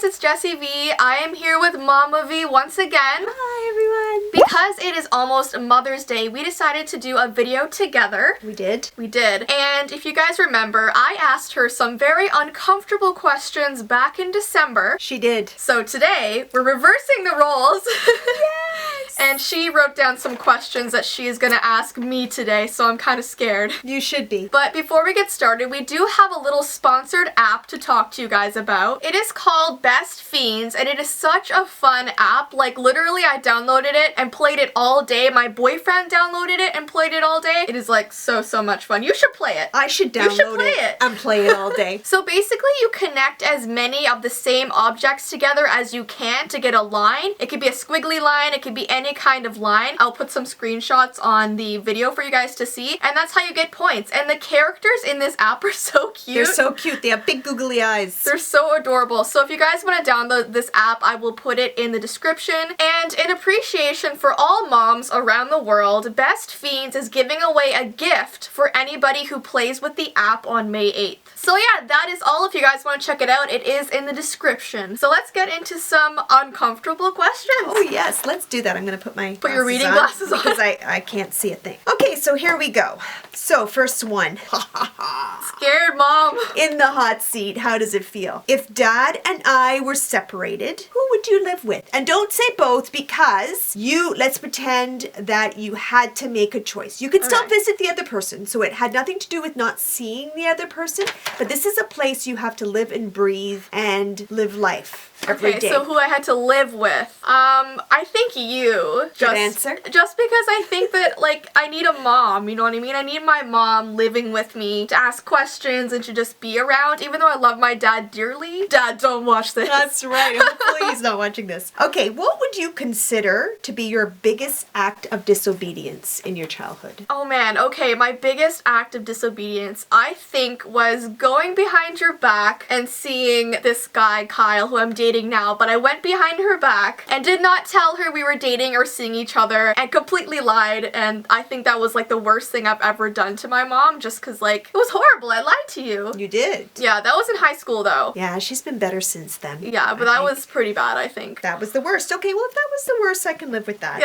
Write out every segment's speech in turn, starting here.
it's Jessie V. I am here with Mama V once again. Hi everyone! Because it is almost Mother's Day, we decided to do a video together. We did? We did. And if you guys remember, I asked her some very uncomfortable questions back in December. She did. So today, we're reversing the roles. Yes! And she wrote down some questions that she is gonna ask me today, so I'm kind of scared. You should be. But before we get started, we do have a little sponsored app to talk to you guys about. It is called Best Fiends, and it is such a fun app. Like, literally, I downloaded it and played it all day. My boyfriend downloaded it and played it all day. It is, like, so much fun. You should play it. I should download it and play it all day. So basically, you connect as many of the same objects together as you can to get a line. It could be a squiggly line. It could be any kind of line. I'll put some screenshots on the video for you guys to see, and that's how you get points. And the characters in this app are so cute. They're so cute. They have big googly eyes. They're so adorable. So if you guys want to download this app, I will put it in the description. And in appreciation for all moms around the world, Best Fiends is giving away a gift for anybody who plays with the app on May 8th. So yeah, that is all. If you guys want to check it out, it is in the description. So let's get into some uncomfortable questions. Oh yes, let's do that. I'm going to put my your reading glasses on. Because I can't see a thing. Okay, so here we go. So first one. Scared mom. In the hot seat, how does it feel? If Dad and I were separated, who would you live with? And don't say both, because let's pretend that you had to make a choice. You could still visit the other person, so it had nothing to do with not seeing the other person, but this is a place you have to live and breathe and live life every day. Okay, so who I had to live with? I think you. Good answer. Just because I think that, like, I need a mom, you know what I mean? I need my mom living with me to ask questions and to just be around, even though I love my dad dearly. Dad, don't watch this. That's right. Hopefully he's not watching this. Okay, what would you consider to be your biggest act of disobedience in your childhood? Oh man, okay, my biggest act of disobedience, I think, was going behind your back and seeing this guy, Kyle, who I'm dating now, but I went behind her back and did not tell her we were dating or seeing each other and completely lied, and I think that was like the worst thing I've ever done to my mom, just cause like, it was horrible. I lied to you. You did. Yeah, that was in high school though. Yeah, she's been better since then. Yeah, but that was pretty bad, I think. That was the worst. Okay, well, if that was the worst, I can live with that.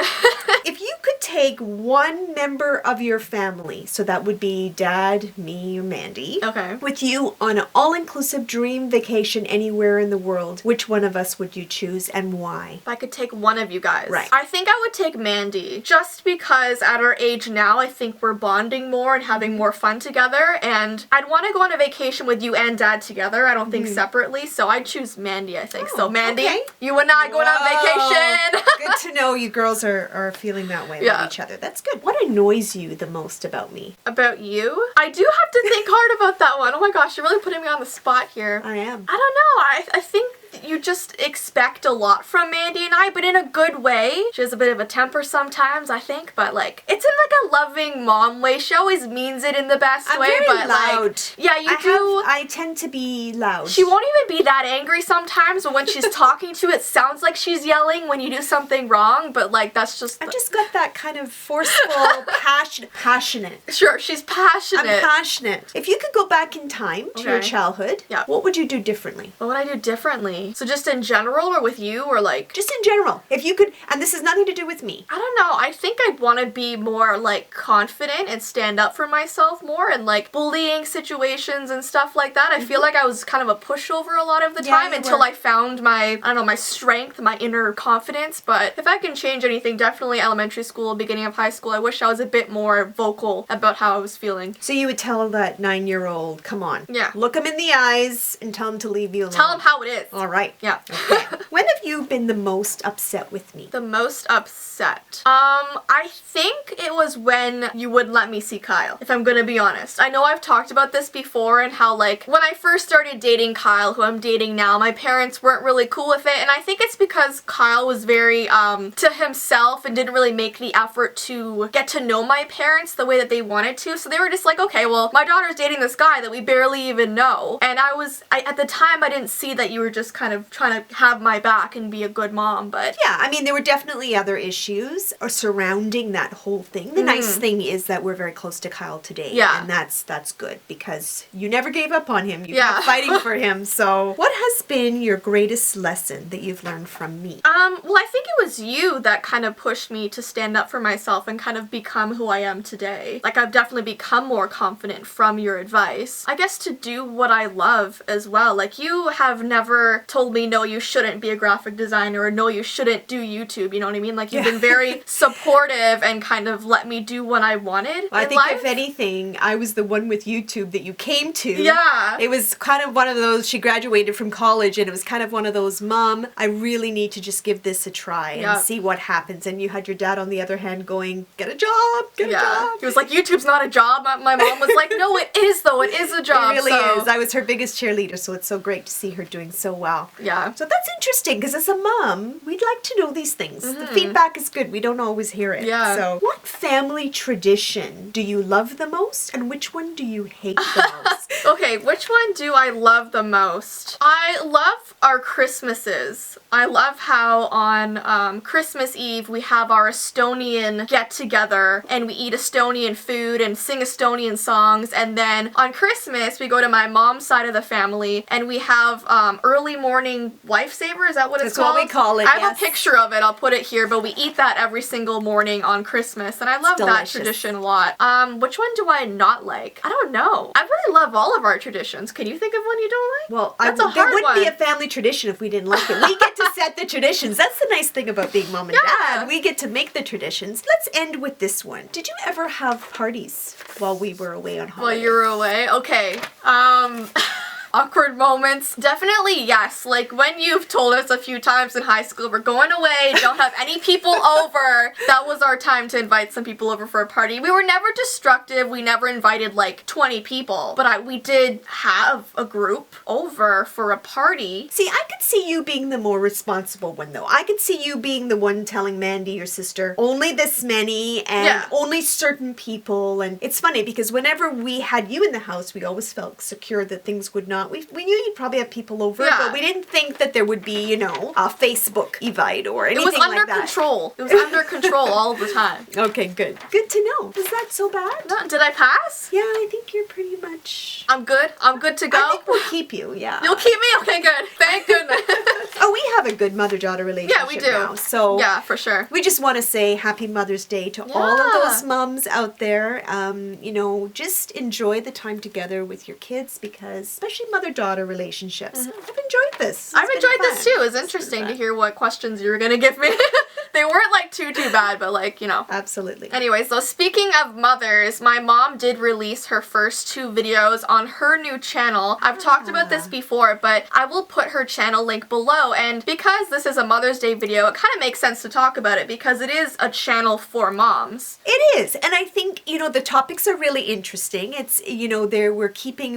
If you could take one member of your family, so that would be Dad, me, or Mandy, okay, with you on an all-inclusive dream vacation anywhere in the world, which one of us would you choose and why? If I could take one of you guys. Right. I think I would take Mandy, just because at our age now, I think we're bonding more and having more fun together, and I'd want to go on a vacation with you and Dad together. I don't think separately, so I'd choose Mandy, I think. Oh, so Mandy, okay. you and I going on vacation. Good to know you girls are feeling that way about each other. That's good. What annoys you the most about me? About you? I do have to think hard about that one. Oh my gosh, you're really putting me on the spot here. I am. I don't know. I think you just expect a lot from Mandy and I, but in a good way. She has a bit of a temper sometimes, I think, but like, it's in like a loving mom way. She always means it in the best way, very but loud. Like, yeah, you do. I tend to be loud. She won't even be that angry sometimes, but when she's talking to you, it sounds like she's yelling when you do something wrong, but like, that's just... I just got that kind of forceful, passionate. Sure, she's passionate. I'm passionate. If you could go back in time to your childhood, what would you do differently? What would I do differently? So just in general, or with you, or like... Just in general. If you could, and this has nothing to do with me. I don't know. I think I'd want to be more like confident and stand up for myself more, and like bullying situations and stuff like that. I feel like I was kind of a pushover a lot of the time until I found my, I don't know, my strength, my inner confidence. But if I can change anything, definitely elementary school, beginning of high school, I wish I was a bit more vocal about how I was feeling. So you would tell that 9-year-old, come on. Yeah. Look him in the eyes and tell him to leave you alone. Tell him how it is. All right. Yeah. Okay. When have you been the most upset with me? The most upset? I think it was when you wouldn't let me see Kyle, if I'm gonna be honest. I know I've talked about this before and how, like, when I first started dating Kyle, who I'm dating now, my parents weren't really cool with it, and I think it's because Kyle was very, to himself and didn't really make the effort to get to know my parents the way that they wanted to, so they were just like, okay, well, my daughter's dating this guy that we barely even know, and at the time, I didn't see that you were just kind kind of trying to have my back and be a good mom, but yeah, I mean, there were definitely other issues surrounding that whole thing. The nice thing is that we're very close to Kyle today. Yeah. And that's good because you never gave up on him. You Yeah. kept fighting for him. So what has been your greatest lesson that you've learned from me? Well, I think it was you that kind of pushed me to stand up for myself and kind of become who I am today. Like, I've definitely become more confident from your advice. I guess to do what I love as well. Like, you have never told me, no, you shouldn't be a graphic designer, or no, you shouldn't do YouTube, you know what I mean? Like, you've been very supportive and kind of let me do what I wanted I in think life. if anything, I was the one with YouTube that you came to. Yeah. It was kind of one of those, she graduated from college and it was kind of one of those, Mom, I really need to just give this a try and see what happens. And you had your dad on the other hand going, get a job, get a job. He was like, YouTube's not a job. My mom was like, no, it is though. It is a job. It really is. I was her biggest cheerleader, so it's so great to see her doing so well. Yeah. So that's interesting because as a mom, we'd like to know these things. The feedback is good. We don't always hear it. Yeah. So what family tradition do you love the most and which one do you hate the most? Okay, which one do I love the most? I love our Christmases. I love how on Christmas Eve we have our Estonian get-together and we eat Estonian food and sing Estonian songs, and then on Christmas we go to my mom's side of the family and we have early morning wife saver. Is that what it's That's called? what we call it, I have yes. a picture of it. I'll put it here, but we eat that every single morning on Christmas, and I love that delicious. tradition a lot. Which one do I not like? I don't know. I really love all of our traditions. Can you think of one you don't like? Well, That's a there hard wouldn't be one. a family tradition if we didn't like it. We get to set the traditions. That's the nice thing about being mom and Yeah. dad. We get to make the traditions. Let's end with this one. Did you ever have parties while we were away on While holiday? you were away? Okay. Awkward moments. Definitely yes. Like when you've told us a few times in high school, we're going away, don't have any people over. That was our time to invite some people over for a party. We were never destructive. We never invited like 20 people. But we did have a group over for a party. See, I could see you being the more responsible one, though. I could see you being the one telling Mandy, your sister, only this many and only certain people. And it's funny because whenever we had you in the house, we always felt secure that things would not. We knew you'd probably have people over, but we didn't think that there would be, a Facebook evite or anything like that. It was under control. It was under control all the time. Okay, good. Good to know. Was that so bad? No, did I pass? Yeah, I think you're pretty much... I'm good. I'm good to go. I think we'll keep you, yeah. You'll keep me? Okay, good. Thank goodness. Oh, we have a good mother-daughter relationship Yeah, we do. now, so... Yeah, for sure. We just want to say Happy Mother's Day to all of those moms out there. Just enjoy the time together with your kids because, especially mother-daughter relationships. I've enjoyed this. I've enjoyed this too. It was interesting to hear what questions you were going to give me. They weren't like too bad, but Absolutely. Anyway, so speaking of mothers, my mom did release her first 2 videos on her new channel. I've talked about this before, but I will put her channel link below. And because this is a Mother's Day video, it kind of makes sense to talk about it because it is a channel for moms. It is. And I think, the topics are really interesting. It's, we're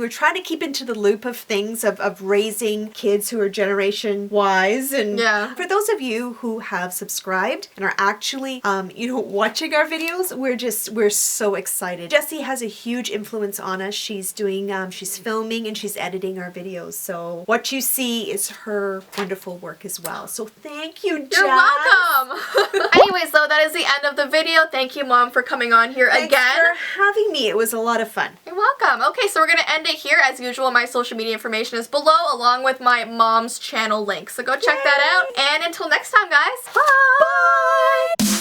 trying to keep into the loop of things of raising kids who are generation wise. And for those of you who have subscribed and are actually, watching our videos, we're so excited. Jessie has a huge influence on us. She's doing, she's filming and she's editing our videos. So what you see is her wonderful work as well. So thank you, Jess. You're welcome. Anyways, though, that is the end of the video. Thank you, Mom, for coming on here again. Thanks for having me. It was a lot of fun. You're welcome. Okay, so we're going to end it here. As usual, my social media information is below, along with my mom's channel link. So go check that out. And until next time, guys. Bye!